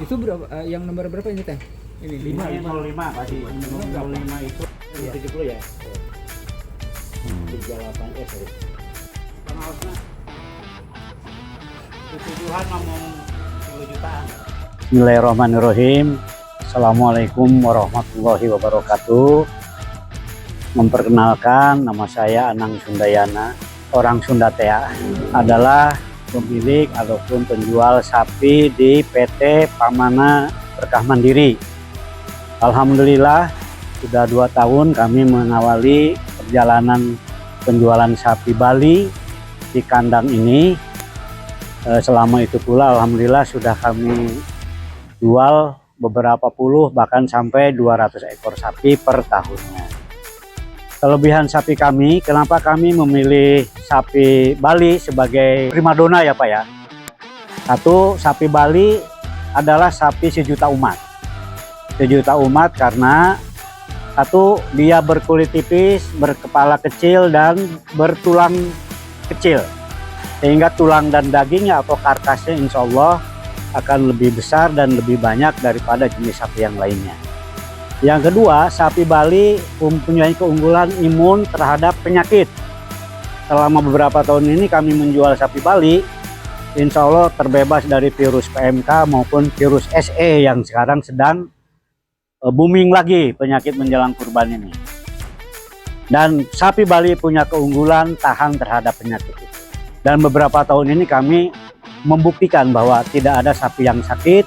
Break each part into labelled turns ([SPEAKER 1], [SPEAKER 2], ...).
[SPEAKER 1] Itu berapa? Yang nomor berapa ini teh? Ini
[SPEAKER 2] 505 pasti. 505 itu 70 ya. 38 S. Pengausnya ketujuhan ngomong 10 jutaan.
[SPEAKER 3] Bismillahirrahmanirrahim. Assalamualaikum warahmatullahi wabarakatuh. Memperkenalkan, nama saya Anang Sundayana, orang Sunda Tea, adalah pemilik ataupun penjual sapi di PT Pamana Berkah Mandiri. Alhamdulillah sudah 2 tahun kami mengawali perjalanan penjualan sapi Bali di kandang ini. Selama itu pula alhamdulillah sudah kami jual beberapa puluh bahkan sampai 200 ekor sapi per tahunnya. Kelebihan sapi kami, kenapa kami memilih sapi Bali sebagai primadona ya Pak ya. Satu, sapi Bali adalah sapi sejuta umat. Sejuta umat karena satu, dia berkulit tipis, berkepala kecil dan bertulang kecil. Sehingga tulang dan dagingnya atau karkasnya insya Allah akan lebih besar dan lebih banyak daripada jenis sapi yang lainnya. Yang kedua, sapi Bali mempunyai keunggulan imun terhadap penyakit. Selama beberapa tahun ini kami menjual sapi Bali, insya Allah terbebas dari virus PMK maupun virus SE yang sekarang sedang booming lagi penyakit menjelang kurban ini. Dan sapi Bali punya keunggulan tahan terhadap penyakit itu. Dan beberapa tahun ini kami membuktikan bahwa tidak ada sapi yang sakit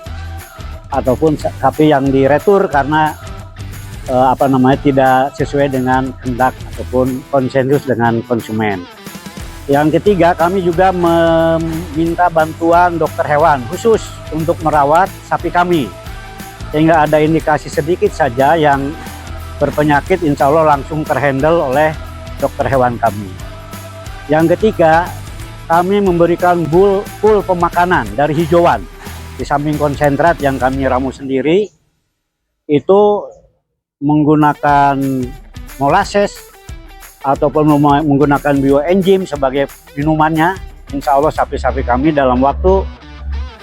[SPEAKER 3] ataupun sapi yang diretur karena tidak sesuai dengan kehendak ataupun konsensus dengan konsumen. Yang ketiga, kami juga meminta bantuan dokter hewan khusus untuk merawat sapi kami, sehingga ada indikasi sedikit saja yang berpenyakit insya Allah langsung terhandle oleh dokter hewan kami. Yang ketiga, kami memberikan full pemakanan dari hijauan. Di samping konsentrat yang kami ramu sendiri, itu menggunakan molasses ataupun menggunakan bioenzim sebagai minumannya. Insya Allah sapi-sapi kami dalam waktu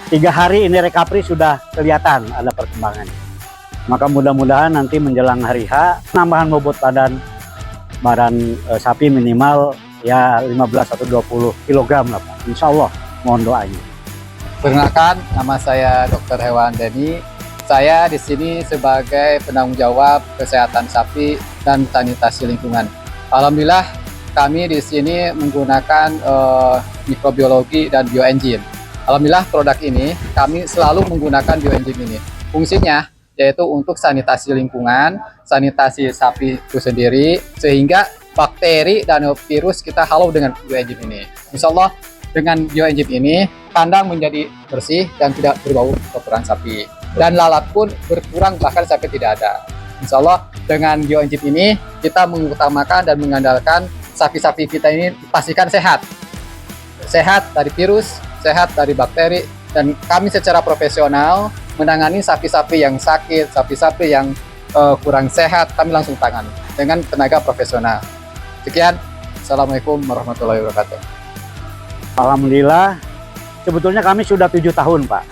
[SPEAKER 3] 3 hari ini recovery sudah kelihatan ada perkembangan. Maka mudah-mudahan nanti menjelang hari H nambahan bobot badan sapi minimal ya 15 atau 20 kg lah Pak. Insya Allah mohon doanya.
[SPEAKER 4] Perkenalkan, nama saya Dr. Hewan Denny. Saya di sini sebagai penanggung jawab kesehatan sapi dan sanitasi lingkungan. Alhamdulillah kami di sini menggunakan mikrobiologi dan bioenzim. Alhamdulillah produk ini kami selalu menggunakan bioenzim ini. Fungsinya yaitu untuk sanitasi lingkungan, sanitasi sapi itu sendiri, sehingga bakteri dan virus kita halau dengan bioenzim ini. Insya Allah dengan bioenzim ini kandang menjadi bersih dan tidak berbau kotoran sapi. Dan lalat pun berkurang bahkan sampai tidak ada. Insya Allah dengan bioenzim ini kita mengutamakan dan mengandalkan sapi-sapi kita ini dipastikan sehat. Sehat dari virus, sehat dari bakteri, dan kami secara profesional menangani sapi-sapi yang sakit, sapi-sapi yang kurang sehat, kami langsung tangani dengan tenaga profesional. Sekian, Assalamualaikum warahmatullahi wabarakatuh.
[SPEAKER 3] Alhamdulillah, sebetulnya kami sudah 7 tahun Pak.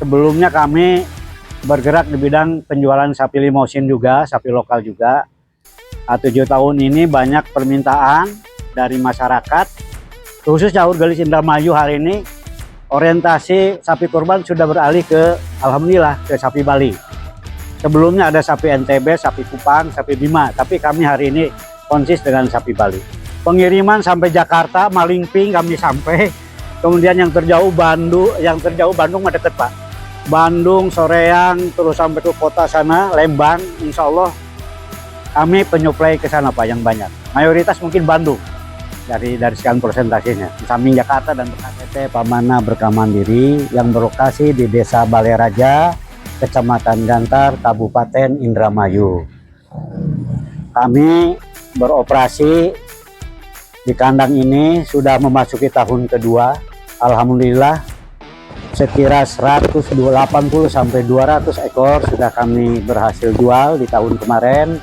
[SPEAKER 3] Sebelumnya kami bergerak di bidang penjualan sapi limousin juga, sapi lokal juga. 7 tahun ini banyak permintaan dari masyarakat, khususnya Urgalis Indramayu hari ini orientasi sapi kurban sudah beralih ke alhamdulillah ke sapi Bali. Sebelumnya ada sapi NTB, sapi Kupang, sapi Bima, tapi kami hari ini konsis dengan sapi Bali. Pengiriman sampai Jakarta, Malingping kami sampai, kemudian yang terjauh Bandung mah deket Pak. Bandung, Soreang, terus sampai ke kota sana, Lembang, insya Allah kami penyuplai ke sana Pak yang banyak. Mayoritas mungkin Bandung. dari sekian presentasinya. Di samping Jakarta dan PT Pamana Berkah Mandiri yang berlokasi di Desa Balai Raja, Kecamatan Gantar, Kabupaten Indramayu. Kami beroperasi di kandang ini sudah memasuki tahun kedua. Alhamdulillah sekira 180 sampai 200 ekor sudah kami berhasil jual di tahun kemarin,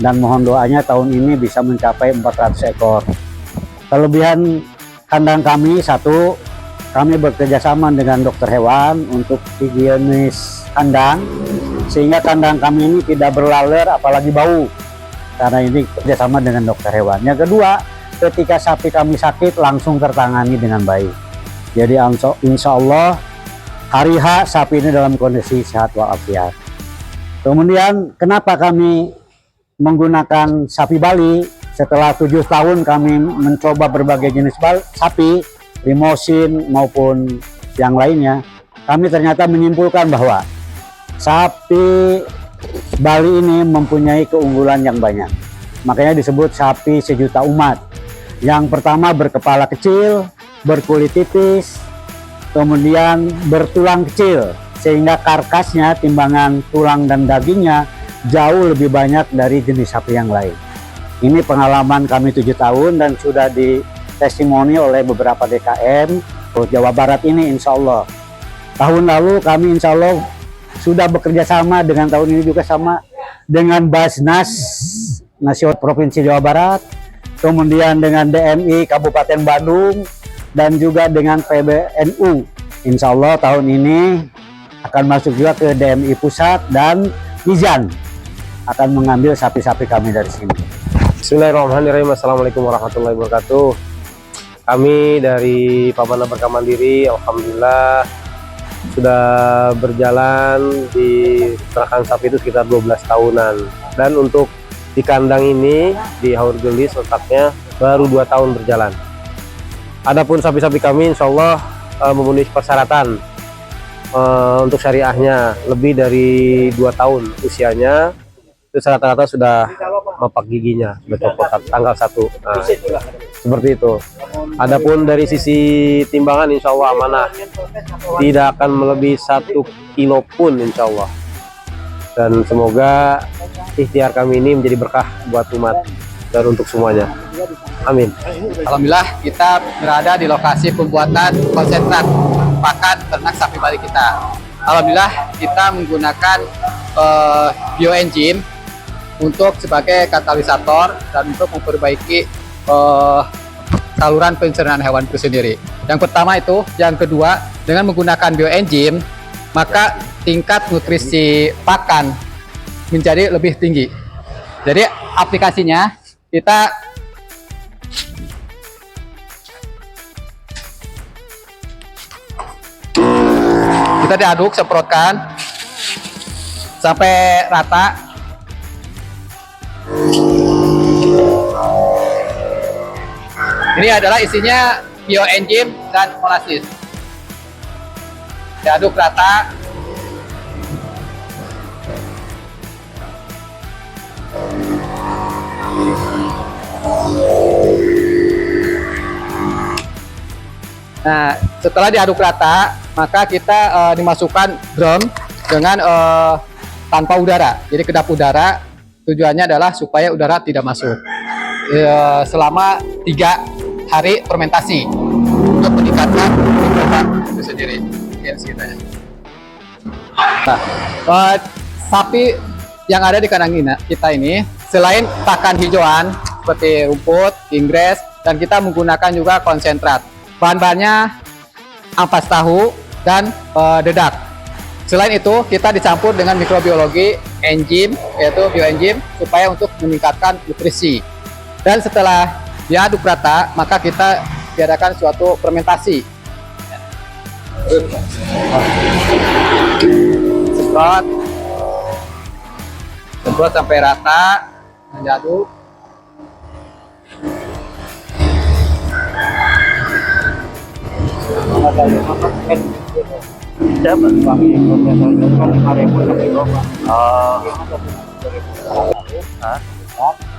[SPEAKER 3] dan mohon doanya tahun ini bisa mencapai 400 ekor. Kelebihan kandang kami, satu, kami bekerjasama dengan dokter hewan untuk higienis kandang, sehingga kandang kami ini tidak berlaler apalagi bau, karena ini kerjasama dengan dokter hewan. Yang kedua, ketika sapi kami sakit langsung tertangani dengan baik. Jadi insya Allah hari H sapi ini dalam kondisi sehat walafiat. Kemudian kenapa kami menggunakan sapi Bali? Setelah 7 tahun kami mencoba berbagai jenis sapi, limosin maupun yang lainnya, kami ternyata menyimpulkan bahwa sapi Bali ini mempunyai keunggulan yang banyak. Makanya disebut sapi sejuta umat. Yang pertama, berkepala kecil, berkulit tipis, kemudian bertulang kecil, sehingga karkasnya, timbangan tulang dan dagingnya jauh lebih banyak dari jenis sapi yang lain. Ini pengalaman kami 7 tahun dan sudah ditestimoni oleh beberapa DKM Jawa Barat ini, insya Allah. Tahun lalu kami insya Allah sudah bekerja sama dengan tahun ini juga sama dengan Basnas Nasional Provinsi Jawa Barat, kemudian dengan DMI Kabupaten Bandung, dan juga dengan PBNU. Insya Allah tahun ini akan masuk juga ke DMI Pusat, dan Izan akan mengambil sapi-sapi kami dari sini.
[SPEAKER 2] Bismillahirrahmanirrahim. Assalamualaikum warahmatullahi wabarakatuh. Kami dari Pamana Berkah Mandiri, alhamdulillah sudah berjalan di peternakan sapi itu sekitar 12 tahunan. Dan untuk di kandang ini, di Haur Gelis letaknya baru 2 tahun berjalan. Adapun sapi-sapi kami insya Allah memenuhi persyaratan untuk syariahnya, lebih dari 2 tahun usianya. Itu rata-rata sudah mapak giginya, sudah copot tanggal 1. Nah, seperti itu. Adapun dari sisi timbangan insya Allah amanah, tidak akan melebihi 1 kilo pun insya Allah. Dan semoga ikhtiar kami ini menjadi berkah buat umat dan untuk semuanya. Amin.
[SPEAKER 4] Alhamdulillah kita berada di lokasi pembuatan konsentrat pakan ternak sapi Bali kita. Alhamdulillah kita menggunakan bioenzim untuk sebagai katalisator dan untuk memperbaiki saluran pencernaan hewan itu sendiri. Yang pertama itu, yang kedua, dengan menggunakan bioenzim maka tingkat nutrisi pakan menjadi lebih tinggi. Jadi aplikasinya kita diaduk, semprotkan sampai rata. Ini adalah isinya bioenzim dan molasis. Diaduk rata. Nah, setelah diaduk rata, maka kita dimasukkan drum dengan tanpa udara. Jadi kedap udara, tujuannya adalah supaya udara tidak masuk. Selama 3 hari fermentasi untuk meningkatkan mikroba itu sendiri. Nah, sapi yang ada di kandang kita ini, selain pakan hijauan seperti rumput, inggris, dan kita menggunakan juga konsentrat. Bahan-bahannya ampas tahu dan dedak. Selain itu, kita dicampur dengan mikrobiologi, enzim, yaitu bioenzim, supaya untuk meningkatkan nutrisi. Dan setelah diaduk rata, maka kita diadakan suatu fermentasi. Semprot sampai rata, dan diaduk.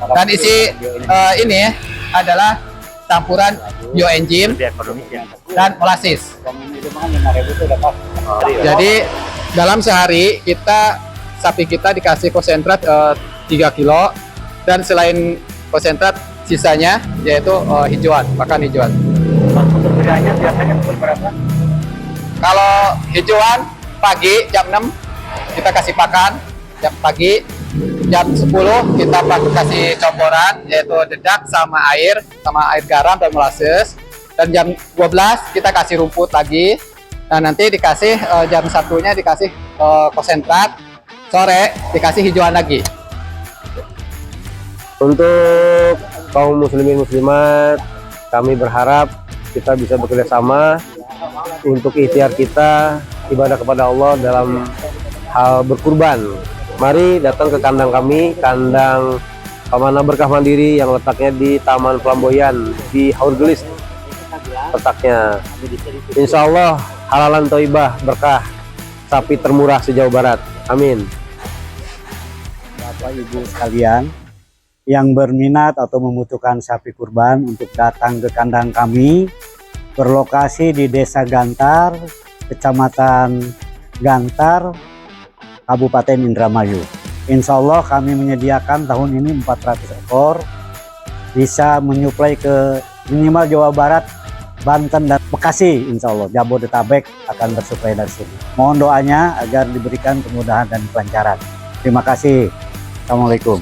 [SPEAKER 4] Dan isi ini adalah campuran bioenzim dan molasis. Jadi dalam sehari sapi kita dikasih konsentrat 3 kilo, dan selain konsentrat sisanya yaitu hijauan, pakan hijauan.
[SPEAKER 3] Untuk bedanya biasanya berapa?
[SPEAKER 4] Kalau hijauan pagi jam 6 kita kasih pakan, jam pagi jam 10 kita kasih comporan yaitu dedak sama air garam dan molasses, dan jam 12 kita kasih rumput lagi. Nah, nanti dikasih jam 1-nya dikasih konsentrat, sore dikasih hijauan lagi.
[SPEAKER 2] Untuk kaum muslimin muslimat, kami berharap kita bisa bekerja sama untuk ikhtiar kita ibadah kepada Allah dalam hal berkurban. Mari datang ke kandang kami, kandang Pamana Berkah Mandiri yang letaknya di Taman Flamboyan di Haurgelis letaknya. Insya Allah halalan toibah berkah sapi termurah se-Jawa Barat. Amin.
[SPEAKER 3] Bapak Ibu sekalian yang berminat atau membutuhkan sapi kurban untuk datang ke kandang kami, berlokasi di Desa Gantar, Kecamatan Gantar, Kabupaten Indramayu. Insya Allah kami menyediakan tahun ini 400 ekor, bisa menyuplai ke minimal Jawa Barat, Banten, dan Bekasi. Insya Allah Jabodetabek akan bersuplai dari sini. Mohon doanya agar diberikan kemudahan dan kelancaran. Terima kasih. Assalamualaikum.